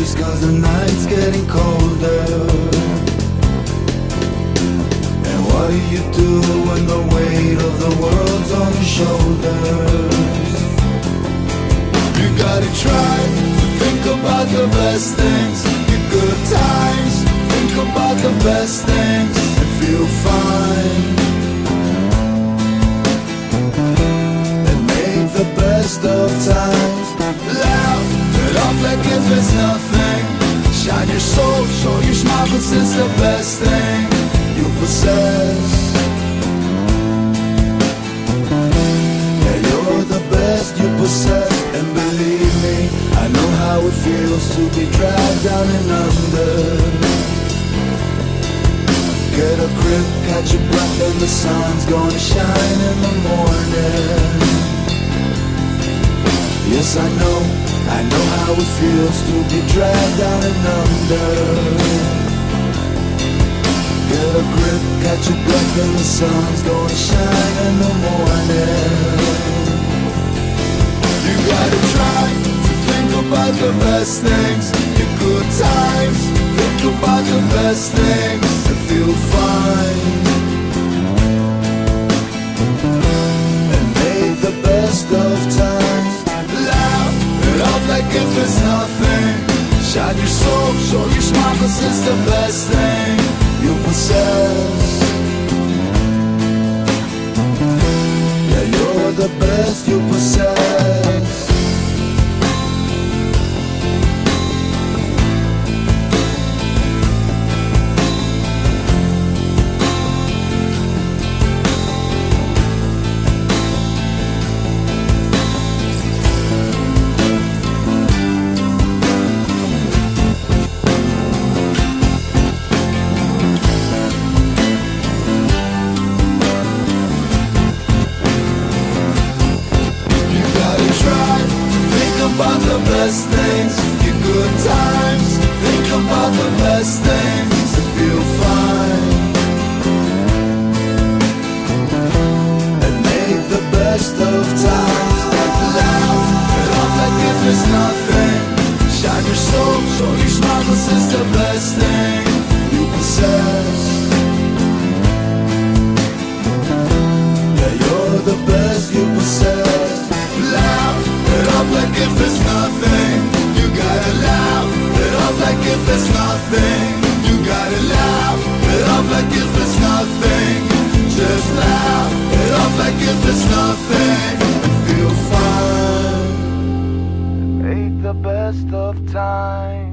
just 'cause the night's getting colder. And what do you do when the weight of the world's on your shoulders? You gotta try to think about the best things, your good times. Think about the best things and feel fine. And make the best of times. Laugh it off like if it's nothing. Shine your soul, show your smile, 'cause it's the best thing you possess. Yeah, you're the best you possess. And believe me, I know how it feels to be dragged down and under. Get a grip, catch your breath, and the sun's gonna shine in the morning. Yes, I know how it feels to be dragged down and under. Get a grip, catch your breath, and the sun's gonna shine in the morning. You gotta try to think about the best things, your good times. Think about the best things and feel fine. And make the best of times. Laugh it off like if it's nothing. Shine your soul, show your smile, 'cause it's the best thing you possess. Yeah, you're the best you possess. About the best things, your good times. Think about the best things and feel fine. And make the best of times. Laugh it off like if it's nothing. Shine your soul, show your smile, 'cause it's the best thing you possess. Yeah, you're the best you possess. Laugh it off like if it's nothing. You gotta laugh it off like if it's nothing. You gotta laugh it off like if it's nothing. Just laugh it off like if it's nothing and feel fine. Make the best of time.